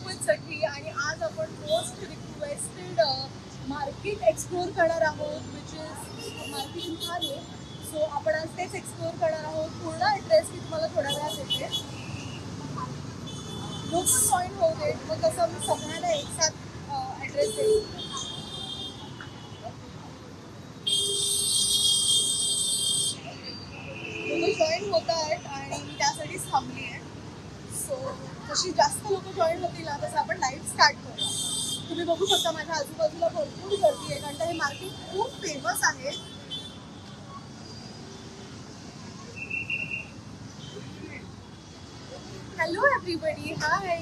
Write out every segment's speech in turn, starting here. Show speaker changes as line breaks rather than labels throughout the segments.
With सखी आणि आज आपण मोस्ट रिक्वेस्टेड मार्केट एक्सप्लोर करणार आहोत which is market in Thane. So आपण आज तेच एक्सप्लोर करणार आहोत. पूर्ण ॲड्रेस मी तुम्हाला थोड्या वेळात देते. लोक जॉईन होऊ दे मग तसं मी सगळ्यांना एक साथ ॲड्रेस देईन. लोक जॉईन होत आहेत आणि मी त्यासाठीच थांबली आहे. सो जशी जास्त लोक जॉईन होतील ना तसं आपण लाईव्ह स्टार्ट करूया. तुम्ही बघू शकता माझ्या आजूबाजूला भरपूर गर्दी आहे कारण हे मार्केट खूप फेमस आहे. हॅलो एव्हरीबडी, हाय.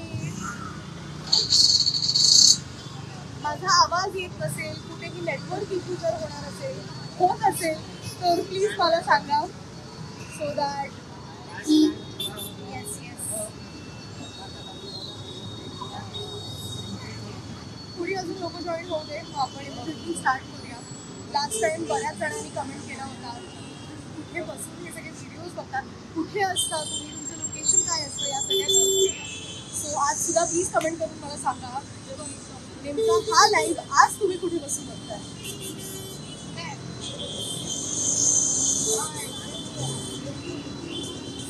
माझा आवाज येत नसेल, कुठेही नेटवर्क इश्यू जर होत असेल तर प्लीज मला सांगा. सो दॅट येस पुढे अजून लोक जॉईन होऊ दे मग आपण इमिडिएटली स्टार्ट करूया. लास्ट टाइम बऱ्याच जणांनी कमेंट केला होता कुठे बसून हे सगळे व्हिडिओज बघतात, कुठे असता तुम्ही, तुमचं लोकेशन काय असतं या सगळ्या. सो आज सुद्धा प्लीज कमेंट करून मला सांगा नेमका हा लाईव्ह आज तुम्ही कुठे बसून बघताय.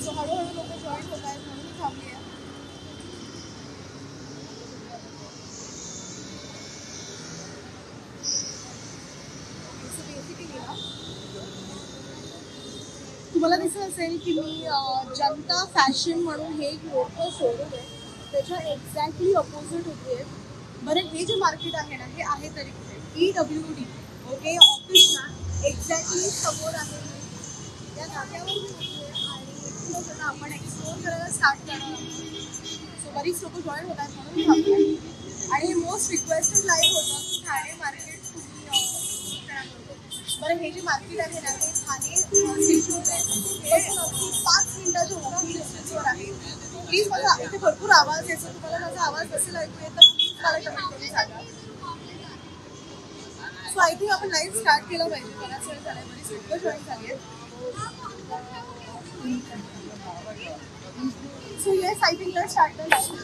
सो हळूहळू लोक जॉईन होत आहेत म्हणून मी थांबली आहे. तुम्हाला दिसत असेल की मी जनता फॅशन म्हणून हे एक मोठं शोरूम आहे त्याच्या एक्झॅक्टली अपोजिट होते. बरं हे जे मार्केट आहे ना हे आहे तरी कुठे EWD ओके ऑफिसला एक्झॅक्टली समोर आहे. त्या जागेवर मी होते आणि इथून आपण एक्सप्लोर करायला स्टार्ट करणार आहोत. सो बरीच लोक जॉईन होत आहेत म्हणून मी थांबले आणि मोस्ट रिक्वेस्टेड लाईव्ह होतं की ठाणे मार्केट बरं हे जे मार्केट आहे ना हे ठाणे स्टेशन हे 5 मिनिटाच्या वॉकिंग डिस्टन्सवर आहे. प्लीज माझा इथे भरपूर आवाज येतो, तुम्हाला माझा आवाज नसेल ऐकू येत तर प्लीज मला कमेंट करून सांगा. सो आय थिंक आपण लाईव्ह स्टार्ट केलं पाहिजे. बराच वेळ झाला आहे, बरीच लोकं जॉईन झाली आहेत. So yes I think let's start the live.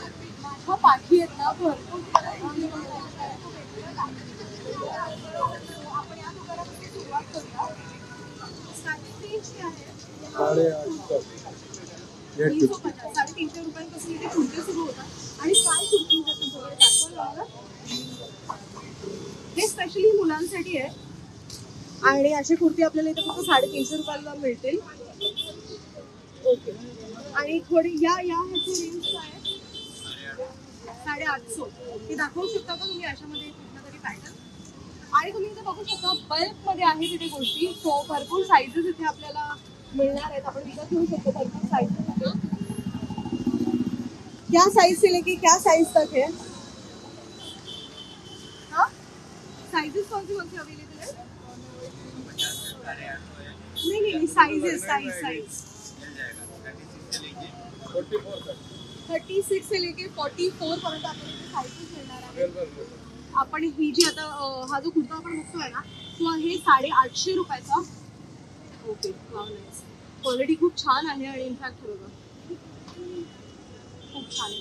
माझ्या पाठी आहेत ना भरपूर आपण या दुकानामध्ये सुरुवात करूया. स्टार्टिंग रेंज काय आहे? 350 रुपयांपासून इथे कुर्ते सुरू होतात आणि काय कुर्ती दाखवलं हे स्पेशली मुलांसाठी आहे आणि अशी कुर्ती आपल्याला इथे फक्त 350 रुपयाला मिळतील. ओके आणि थोडी या ह्याची रेंज काय आहे? 850. हे दाखवू शकता का तुम्ही अशामध्ये कुठला तरी पॅटर्न? आणि तुम्ही इथे बघू शकता बल्कमध्ये आहे तिथे गोष्टी. सो भरपूर साईजेस इथे आपल्याला मिळणार आहेत. आपण विकत घेऊ शकतो भरपूर साईजेस. क्या साइज से लेके क्या साइज तक है? हाँ साइजेस कौन से अवेलेबल है? नहीं साइजेस साइज 36 से लेके 44 पर्यंत आपल्याला साइजेस मिळणार आहे. आपण ही जी आता हा जो कुर्ता आपण बघतोय ना तो आहे 850 रुपयाचा. ओके क्वालिटी खूप छान आहे आणि इनफॅक्ट बघा खूप छान आहे.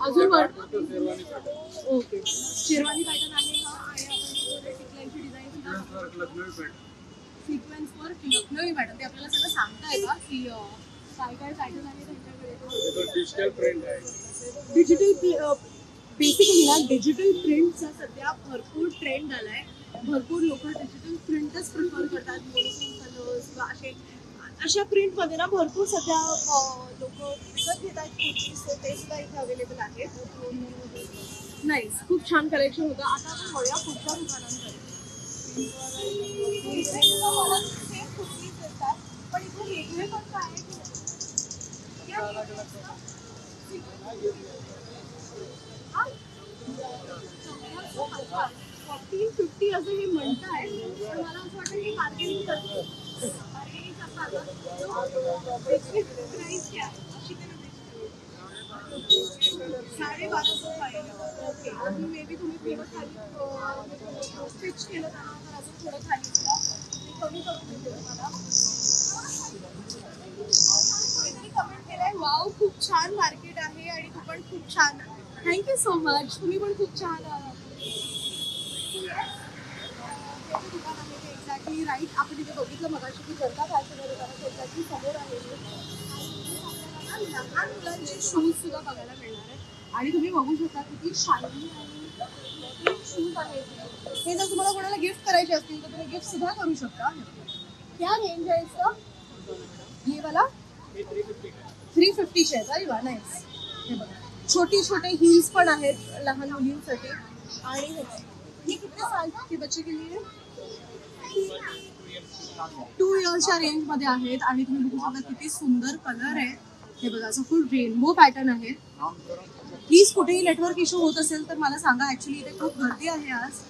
अजून ओके शेरवानी पॅटर्न आहे हा आणि आपण सिक्वेन्सची डिझाईन सुद्धा सिक्वेन्सवर लखनवी पॅटर्न ते आपल्याला सगळं सांगता येतं की काय काय पॅटर्न आहे त्यांच्याकडे. डिजिटल प्रिंट आहे. डिजिटल बेसिकली ना डिजिटल प्रिंटचा सध्या भरपूर ट्रेंड आला आहे. भरपूर लोक डिजिटल प्रिंटच प्रिफर करतात. मोनोक्रोम कलर्स किंवा अशा प्रिंटमध्ये ना भरपूर सध्या लोक विकत घेत आहेत कुर्ती. सो ते सुद्धा इथे अवेलेबल आहेत. नाही खूप छान कलेक्शन होतं. आता आपण वळूया पुढच्या दुकानांकडे. सेम कुर्तीज असतात पण इथे वेगळे पण काय आहे 40-50 असं हे म्हणताय पण मला असं वाटतं की मार्केटिंग करतो. प्राइस क्या अशी 1250 पाहिजे. ओके आणि मे बी तुम्ही थोडं खाली स्टिच केलं जाणार तर अजून थोडं खाली सुद्धा मी कमी करून देते तुम्हाला. कोणीतरी कमेंट केलंय वाव खूप छान मार्केट आहे आणि तू पण खूप छान थँक्यू सो मच. तुम्ही पण खूप छान दुकान आहे ते एक्झॅक्टली राईट. आपण तिथे बघितलं मगाशी की जनता फॅशन दुकानाच्या एक्झॅक्टली समोर आहे. आणि लहान मुलांचे शूज सुद्धा बघायला मिळणार आहे. आणि तुम्ही बघू शकता किती शायनी आणि शूज आहेत. हे जर तुम्हाला कोणाला गिफ्ट करायचे असतील तर तुम्ही गिफ्ट सुद्धा करू शकता. क्या रेंज आहे इसका? ये वाला 350 आहे. अरे वा, नाईस. हे बघा छोटे छोटे हिल्स पण आहेत लहान मुलींसाठी. आणि हे किती साल के बच्चे के लिए 2 इयर्सच्या रेंज मध्ये आहेत. आणि तुम्ही बघू शकता किती सुंदर कलर आहे. हे बघा असं फुल रेनबो पॅटर्न आहे. प्लीज कुठेही नेटवर्क इश्यू होत असेल तर मला सांगा. ऍक्च्युली इथे खूप गर्दी आहे आज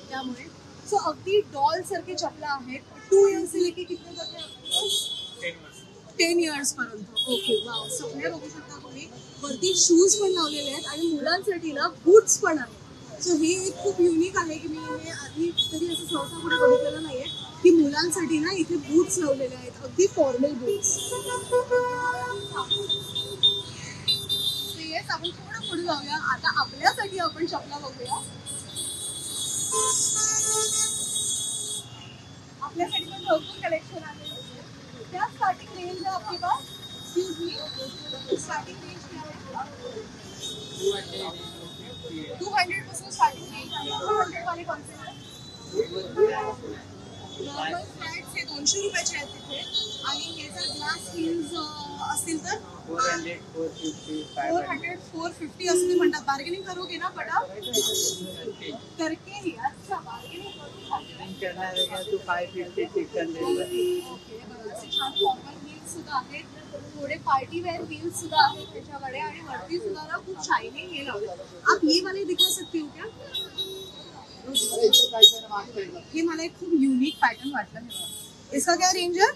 त्यामुळे. सो अगदी डॉल सारखे चपला आहेत. 2 इयर्स से लेके कितने तक है? 10 इयर्स पर्यंत. Okay wow. सगळे बघू शकता तुम्ही वरती शूज पण लावलेले आहेत आणि मुलांसाठी ना बूट्स पण आहेत. सो हे एक खूप युनिक आहे की मी हे आधी कधी असं सहसा कुठे बघितलेलं नाहीये की मुलांसाठी ना इथे बूट्स लावलेले आहेत. अगदी फॉर्मल बूट्स. येस, आपण थोडं पुढे जाऊया. आता आपल्यासाठी आपण चपला बघूया. आपल्यासाठी पण भरपूर कलेक्शन आहे. क्या स्टार्टिंग रेंज है आपके pass? Excuse me, starting range क्या है? 200 पासून स्टार्टिंग रेंज आहे. 200 वाले कौन से हैं? नॉर्मल फ्लॅट्स हे 200 रुपयाचे आहेत तिथे. आणि हे जर ग्लास हिल्स असतील तर 400 450 असं ते म्हणतात. बार्गेनिंग करोगे ना बटा? करके ही. अच्छा, बार्गेनिंग करून
करना रहेगा तो 550 600.
ओके. असे छान फॉर्मल हिल्स सुद्धा आहेत. थोडे पार्टी वेअर हिल्स सुद्धा आहेत त्याच्याकडे. आणि वरती सुद्धा ना खूप शायनिंग हे लावले. आप ये वाले दिखा सकते हो क्या? हे मला एक खूप युनिक पॅटर्न वाटलं. इसका क्या रेंज है?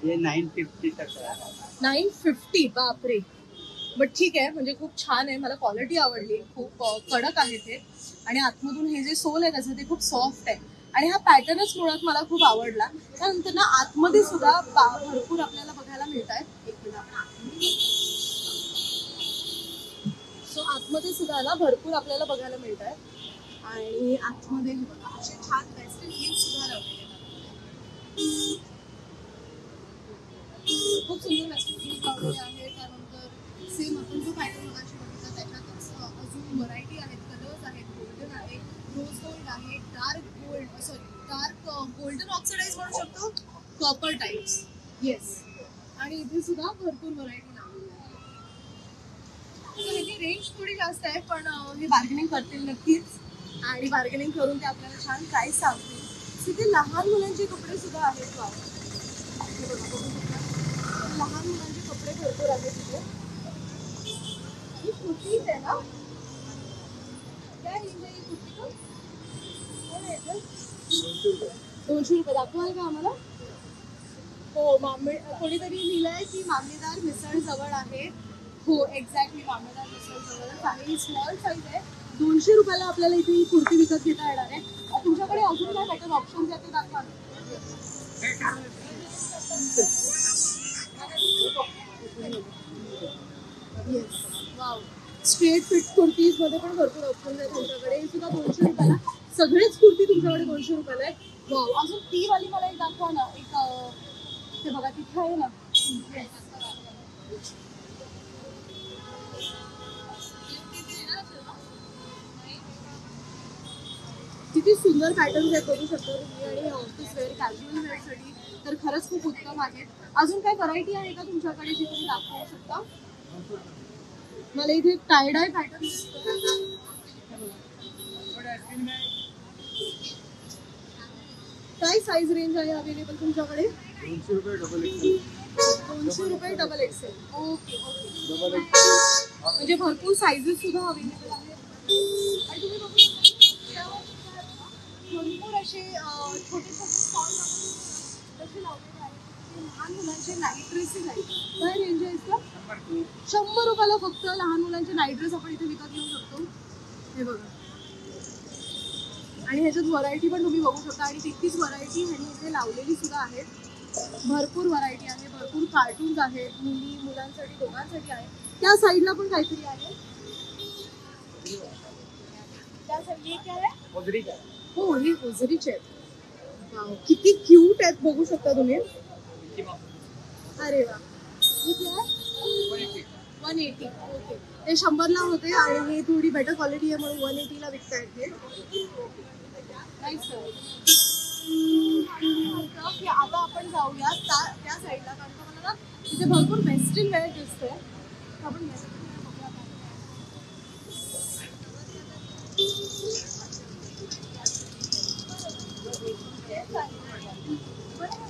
ये 950 तक है.
950. बापरे. बट ठीक आहे, म्हणजे खूप छान आहे. मला क्वालिटी आवडली. खूप कडक आहे ते. आणि आतमधून हे जे सोल आहे त्याचं ते खूप सॉफ्ट आहे. आणि हा पॅटर्नच मुळात मला खूप आवडला. त्यानंतर ना आतमध्ये सुद्धा भरपूर आपल्याला बघायला मिळत आहेत. सो आतमध्ये सुद्धा ना भरपूर आपल्याला बघायला मिळत आहेत. आणि आतमध्ये असे छान वेस्टर्न हिल्स सुद्धा लावलेले आहेत. खूप सुंदर वेस्टर्न हिल्स लावलेले आहेत. त्यानंतर सेम आपण जो पॅटर्न मगाशी बघितला त्याच्यातच अजून व्हरायटी आहेत. कलर्स आहेत. गोल्डन आहे, रोज गोल्ड आहे, डार्क गोल्डन ऑक्सिडाइज म्हणू शकतो, कॉपर टाइप्स. येस. आणि इथे सुद्धा भरपूर व्हरायटी लावलेली आहे. ह्याची रेंज थोडी जास्त आहे पण हे बार्गेनिंग करतील नक्कीच. आणि बार्गेनिंग करून ते आपल्याला छान प्राईस सांगतील. तिथे लहान मुलांचे कपडे सुद्धा आहेत. हे बघा, बघू शकता लहान मुलांचे कपडे भरपूर आहेत तिथे. ही कुर्तीच आहे ना? काय रेंज आहे ही कुर्ती? 200 रुपये. दाखवाल का आम्हाला? हो, कोणीतरी लिहिलंय की मामलेदार मिसळ जवळ आहे. हो, एक्झॅक्टली मामलेदार मिसळ जवळच आहे. ही स्मॉल साईज आहे. 200 रुपयाला आपल्याला इथे ही कुर्ती विकत घेता येणार आहे. तुमच्याकडे अजून काय पॅटर्न ऑप्शन्स आहेत ते दाखवा. Yes, wow. Straight fit kurtis मध्ये पण भरपूर ऑप्शन्स आहेत तुमच्याकडे. हे सुद्धा 200 रुपयाला. सगळेच कुर्ती तुमच्याकडे 200 रुपयाला आहे. वाव. अजून ती वाली मला एक दाखवा ना. एक ते बघा तिथे आहे ना. किती सुंदर पॅटर्न्स आहेत बघू शकता तुम्ही. आणि ऑफिस वेअर, कॅज्युअल वेअरसाठी तर खरंच खूप उत्तम आहेत. अजून काय व्हरायटी आहे का तुमच्याकडे जी तुम्ही दाखवू शकता? मला इथे टाय डाय पॅटर्न दिसतो. काय साईज रेंज आहे अवेलेबल तुमच्याकडे?
200 रुपये डबल एक्सेल.
200 रुपये डबल एक्सेल. Okay okay. म्हणजे भरपूर साईजेस सुद्धा अवेलेबल आहेत. आणि तुम्ही बघू शकता भरपूर असे छोटे छोटे स्टॉल लावलेले आहेत. लहान मुलांचे नाईट ड्रेसेस आहेत. काय रेंज आहे इसका? 100 रुपयाला फक्त लहान मुलांचे नाईट ड्रेस आपण इथे विकत घेऊ शकतो. हे बघा. आणि ह्याच्यात व्हरायटी पण तुम्ही बघू शकता. आणि तितकीच व्हरायटी ह्यांनी इथे लावलेली सुद्धा आहेत. भरपूर व्हरायटी आहे. भरपूर कार्टून्स आहेत. मुलांसाठी दोघांसाठी आहे. त्या साईडला पण काहीतरी आहे. त्या साईड ये क्या है
मोजरी का
हो ही ओझरीचे आहेत. वाव, किती क्यूट आहेत बघू शकता तुम्ही. अरे वा किती आहे 180 ओके. ते 100ला होते आणि हे थोडी बेटर क्वालिटी आहे म्हणून 180ला विकतायत हे. नाईस. की आता आपण जाऊया त्या साईडला कारण का मला ना तिथे भरपूर वेस्टर्न वेअर दिसते. आपण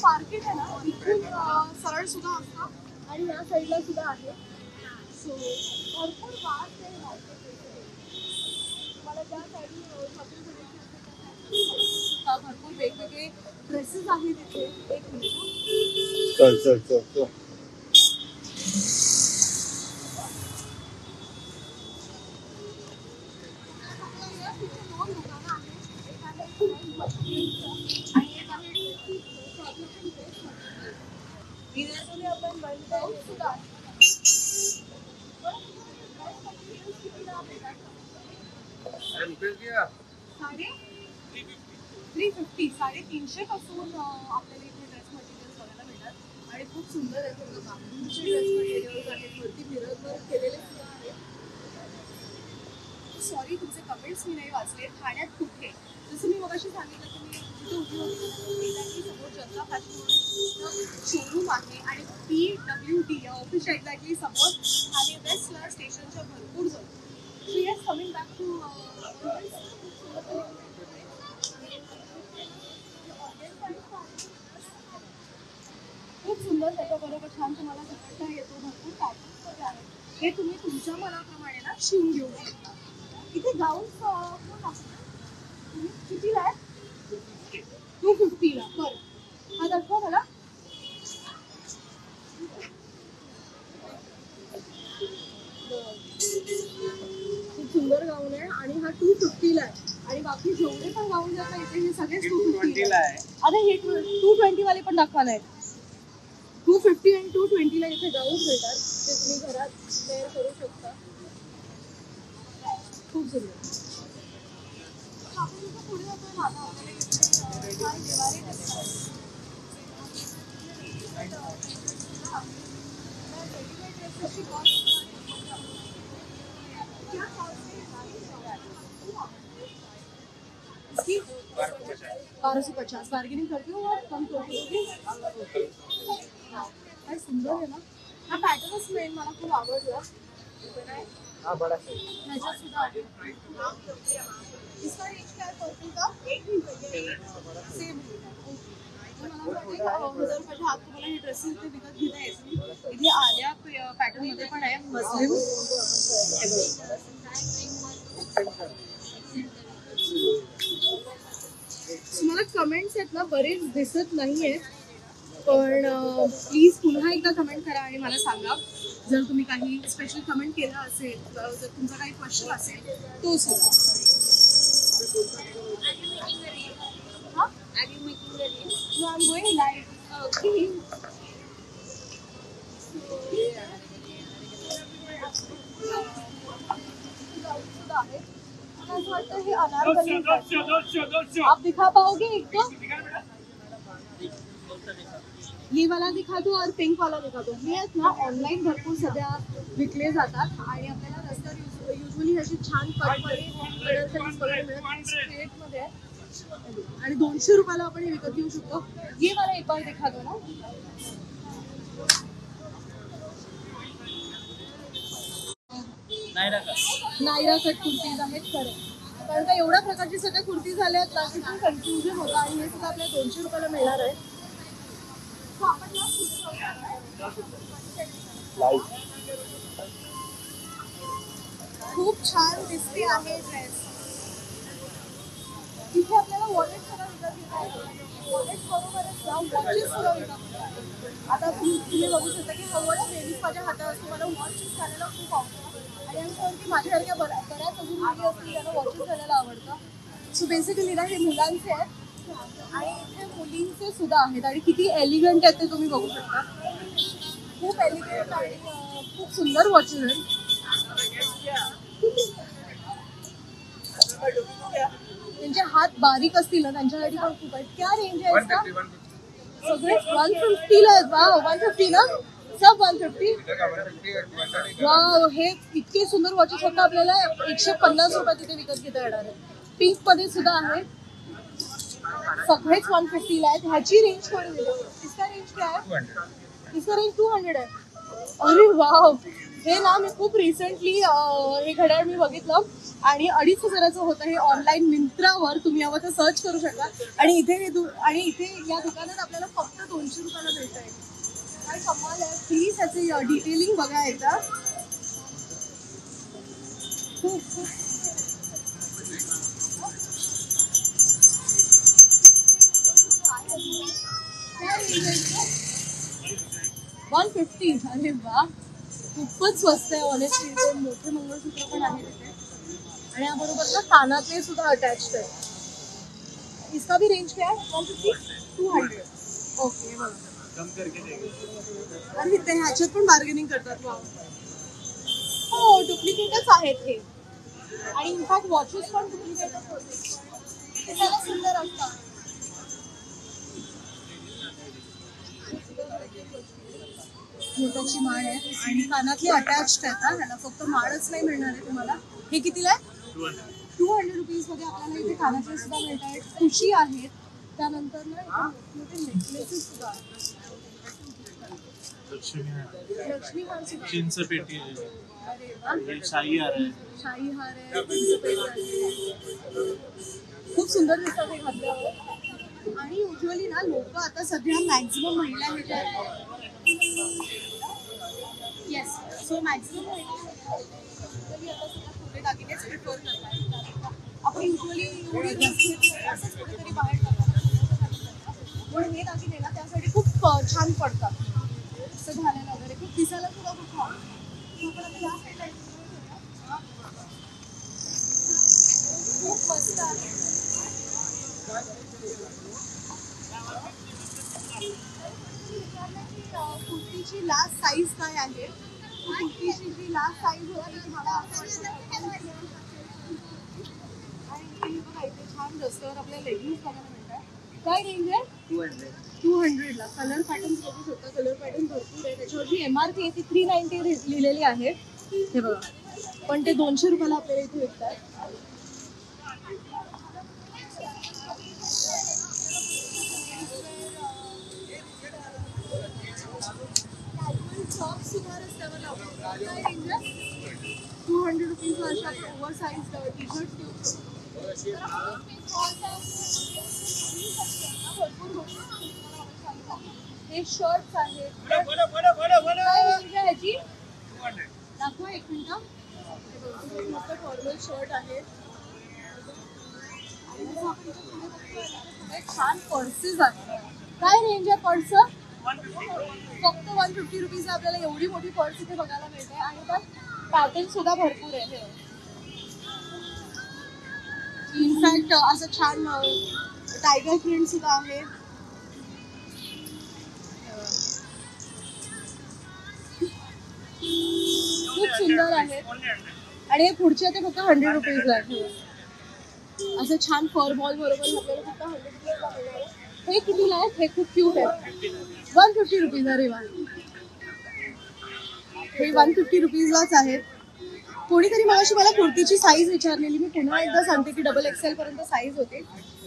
मार्केट आहे ना इथून सरळ सुद्धा असतं आणि या साईडला सुद्धा आहे. सो भरपूर वास्ट आहे मार्केट. मला त्या साईडला शॉपिंग करायची भरपूर वेगवेगळे ड्रेसेस आहेत इथे. एक मिनिट
चल
साडे 350 350 पासून आपल्याला इथे ड्रेस मटेरियल्स बघायला मिळतात आणि खूप सुंदर आहे. बांबूचे ड्रेस मटेरियल्स आहेत वरती मिरर वर्क केलेले सुद्धा आहे. सॉरी तुमचे कमेंट्स मी नाही वाचले. ठाण्यात कुठे जसं मी मगाशी सांगितलं की मी जिथे उभी होती समोर जनता फॅशन म्हणून शोरूम आहे आणि PWD या ऑफिसच्या एक्झॅक्टली समोर ठाणे वेस्टला स्टेशनच्या भरपूर जवळ. So yes coming back to खूप सुंदर त्याच्याबरोबर छान तुम्हाला दुपट्टा येतो. भरपूर पॅटर्न्स आहे. हे तुम्ही तुमच्या मनाप्रमाणे ना शिवून घेऊ शकता. इथे गाऊन्स तुम्ही कितीला आहे 250ला. बरं हा दाखवा मला. खूप सुंदर गाऊन आहे आणि हा 250ला आहे आणि बाकी जेवढे पण गाऊन आहेत ना इथे हे सगळे 250ला आहे. आता हे 220 वाले पण दाखवा नाही. 250 आणि 220ला इथे गाऊन मिळतात ते तुम्ही घरात वेअर करू शकता. खूप सुंदर. आपण इथं पुढे जातोय ना आता आपल्याला इथे देवारे दिसतात. रेडीमेड ड्रेसची कॉस्ट 1250. बार्गेनिंग करते हो कम करोगे. काय सुंदर आहे ना हा पॅटर्नच मेन मला खूप आवडला.
हाँ बड़ा साइज
ह्याच्यात सुद्धा आहे. इसका रेंज काय पडतो का सेम. मला वाटतं 1000 रुपयाच्या आत तुम्हाला हे ड्रेसेस इथे विकत घेता येतील. इथे आल्या पॅटर्न मध्ये पण आहे मस्लिम. मला कमेंट्स आहेत ना बरेच दिसत नाहीये पण प्लीज पुन्हा एकदा कमेंट करा आणि मला सांगा जर तुम्ही काही स्पेशल कमेंट केलं असेल जर तुमचा काही क्वेश्चन असेल तो सुद्धा. No, I'm going live. Okay. आप दिखा पाओगे एक तो ये वाला दिखा दो और पिंक वाला दिखा दो. हे आहेत ना ऑनलाईन भरपूर सध्या विकले जातात आणि आपल्याला रस्त्यावर युजली अशी छान कटमध्ये मध्ये आणि 200 रुपयाला आपण हे विकत घेऊ शकतो. ये वाला एक बार दिखा दो ना. नायरा कट कुर्तीज आहेत खरं कारण का एवढ्या प्रकारची सगळ्या कुर्ती झाल्या आहेत ना की खूप कन्फ्युजन होतं आणि हे सुद्धा आपल्याला 200 रुपयाला मिळणार आहे. खूप छान दिसते आहे ड्रेस. इथे आपल्याला वॉलेट सुद्धा विकत घेता येतो. वॉलेट बरोबरच ना वॉचेस सुद्धा विकत. आता तुम्ही बघू शकता की हवं बेबीज माझ्या हातात असतो. मला वॉचेस घालायला खूप आवडतं आणि आमच्या की माझ्यासारख्या बऱ्याच अजून मुली असतील त्यांना वॉचेस घालायला आवडतं. सो बेसिकली ना हे मुलांचे आहेत आणि इथे मुलींचे सुद्धा आहेत आणि किती एलिगंट आहेत ते तुम्ही बघू शकता. खूप एलिगंट आणि खूप सुंदर वॉचेस आहेत. त्यांचे हात बारीक असतील ना त्यांच्यासाठी पण खूप आहेत. क्या रेंज आहे इसका? सगळे 150 ला आहेत. वाव 150 ना सब 150. वाव हे इतके सुंदर वॉचेस फक्त आपल्याला 150 रुपयात तिथे विकत घेता येणार आहेत. पिंक मध्ये सुद्धा आहे. सगळेच 150 ला आहेत. ह्याची रेंज थोडी वेगळी. इसका रेंज क्या है? इसका रेंज 200 आहे. अरे वाव हे ना मी खूप रिसेंटली हे घड्याळ मी बघितलं आणि 2,500 होतं. हे ऑनलाईन मिंत्रावर तुम्ही यावर तर सर्च करू शकता. आणि इथे या दुकानात आपल्याला फक्त 200 रुपयाला मिळत आहे. काय कमाल आहे. प्लीज ह्याची डिटेलिंग बघा एकदा. खूप 150. अरे वा खूपच स्वस्त आहे ऑनेस्टली. दोन मोठे मंगळसूत्र पण आहे तिथे आणि याबरोबर ना कानातले सुद्धा अटॅच्ड आहे. इसका भी रेंज क्या है? 150 200. ओके आणि इथे ह्याच्यात पण बार्गेनिंग करतात. वा हो डुप्लिकेटच आहेत हे आणि इनफॅक्ट वॉचेस पण डुप्लिकेटच होते. ते त्याला सुंदर असतात. मोत्याची माळ आहे आणि कानातले अटॅच्ड आहेत. ह्याला फक्त माळच नाही मिळणार आहे तुम्हाला. हे कितीला आहे? 200 रुपीज मध्ये आपल्याला इथे कानातले सुद्धा मिळत आहेत. खुशी आहेत. त्यानंतर ना मोठे नेकलेसेस सुद्धा आहेत. लक्ष्मी हार सुद्धा.
चिंचपेटी आहे.
अरे वा
शाही हार आहे.
शाही हार आहे. चिंचपेटी आहे. खूप सुंदर दिसतात हे घातल्यावर. आणि युजली ना लोक आता सध्या मॅक्झिमम महिला हे ज्या येस सो मॅक्झिमम आता सध्या छोटे दागिनेच प्रिफर करतात. आपण युजली एवढी असंच कुठेतरी बाहेर जातात पण हे दागिने ना त्यासाठी खूप छान पडतात. असं घालायला वगैरे खूप दिसायला सुद्धा खूप छान. आपण आता या साईडला खूप मस्त आहे. कुर्तीची लास्ट साईज काय आहे? कुर्तीची जी लास्ट साईज होती ती मला असं आणि बघा इथे छान रस्त्यावर आपल्याला लेगिन्स बघायला मिळतात. काय रेंज आहे? 200 ला. कलर पॅटर्न बघू शकता. कलर पॅटर्न भरपूर आहे. त्याच्यावरची MRP आहे ती 390 लिहिलेली आहे. हे बघा पण ते 200 रुपयाला आपल्याला इथे विकतात. टॉप सुद्धा रस्त्यावर लावतात. काय रेंज आहे? 200 रुपीज अशा ओव्हर साईज टी शर्ट घेऊ शकतो. हे शर्ट्स आहेत. काय रेंज आहे ह्याची? दाखवा एक मिनिट. मस्त फॉर्मल शर्ट आहे. छान पर्सेस आहेत. काय रेंज आहे पर्स? फक्त 150 रुपीज आपल्याला एवढी मोठी पर्स इथे बघायला मिळते आणि त्यात पॅटर्न सुद्धा भरपूर आहे. इनफॅक्ट असं छान टायगर प्रिंट सुद्धा आहे. खूप सुंदर आहे आणि हे पुढचे ते फक्त 100 रुपीजला आहे. असं छान फर बॉल बरोबर आपल्याला फक्त 100 रुपीजला मिळणार आहे. हे कितीला आहे? हे खूप क्यूट आहे. 150 रुपीज. अरे वा हे 150 रुपीजलाच आहेत. कोणीतरी मगाशी मला कुर्तीची साईज विचारलेली. मी पुन्हा एकदा सांगते की XXL पर्यंत साईज होते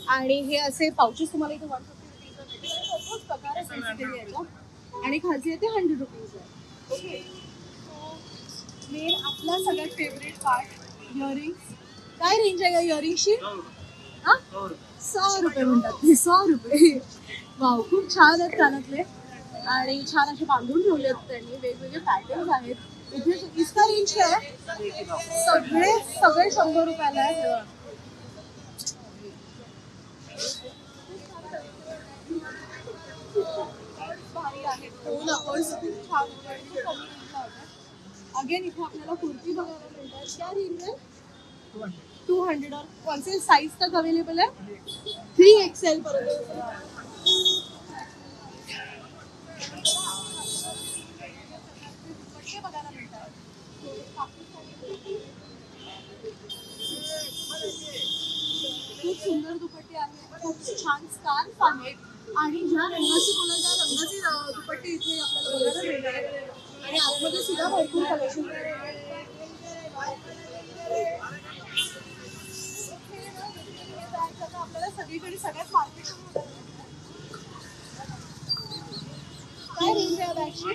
आणि हे असे पाउचेस तुम्हाला इथे 150 रुपीज प्रकार याचा आणि खालची आहे ते 100 रुपीज आहे. ओके मेन आपला सगळ्यात फेवरेट पार्ट इयरिंग्स. काय रेंज आहे या इयरिंग्सची? हा 100 रुपये म्हणतात ते. 100 रुपये. वाव खूप छान आहेत कानातले आणि छान असे बांधून ठेवले आहेत त्यांनी. वेगवेगळे पॅटर्न्स आहेत इथे. इसका रेंज काय आहे? सगळे 100 रुपयाला आहे. भारी आहेत. अगेन इथे आपल्याला कुर्ती बघायला मिळतात. क्या रेंज आहे? 200 और कौन से साइज तक अवेलेबल है? 3XL पर्यंत. बघायला मिळतात. सुंदर दुपट्टे आहेत, खूप छान स्कार्फ आहेत आणि ज्या रंगाची बोला त्या रंगाची दुपट्टे इथे आपल्याला बघायला मिळणार आहे आणि आतमध्ये सुद्धा भरपूर कलेक्शन आपल्याला सगळीकडे सगळ्यात मार्केट काय रेंज है बैग की?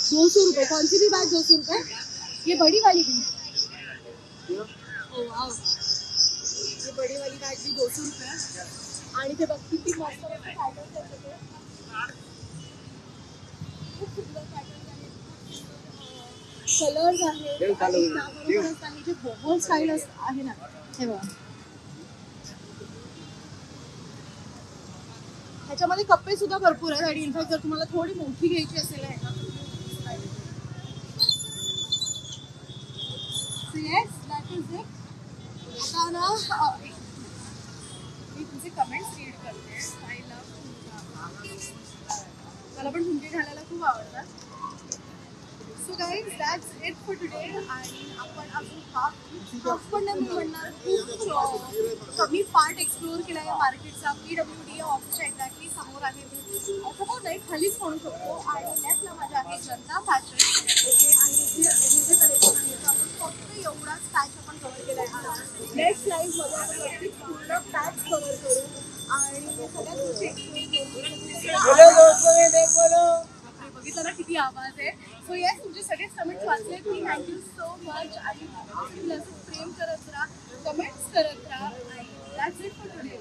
200 रुपये। कौन सी भी बैग 200 रुपये? ये बड़ी वाली भी? ओह वाव, ये बड़ी वाली बैग भी 200 रुपये आणि ते बघ किती मस्त मस्त पॅटर्न्स आहेत तिथे. खूप सुंदर पॅटर्न्स आहेत, कलर्स आहेत आणि त्याबरोबरच त्यांनी जे बोहो स्टाईल आहे ना, हे बघा ह्याच्यामध्ये कप्पे सुद्धा भरपूर आहेत आणि इनफॅक्ट जर तुम्हाला थोडी मोठी घ्यायची असेल येस दॅट इज इट. आता ना मी तुमचे कमेंट्स रीड करते. आय लव्ह, मला पण झुमके घालायला खूप आवडतात. So guys that's it for today. आणि आपण अजून हाफ पण नाही म्हणणार, खूप कमी पार्ट एक्सप्लोअर केला या मार्केटचा. PWD ऑफिसच्या एक्झॅक्टली समोर आहे, समोर नाही खालीच म्हणू शकतो. आणि नेक्स्टला माझ्या आहे जनता फॅशन. ओके, आणि हे जे कलेक्शन आहे तर आपण फक्त एवढाच पॅच आपण कव्हर केला आहे. नेक्स्ट लाईव्हमध्ये आपण नक्कीच पूर्ण पॅच कव्हर करू आणि सगळ्यात गोष्टी एक्सप्लोर करू. बघितलं ना किती आवाज आहे. सो येस, तुमचे सगळेच कमेंट्स वाचले मी. Thank you so much. आणि असं प्रेम करत राहा, कमेंट्स करत राहा. आणि दॅट्स इट फॉर टुडे.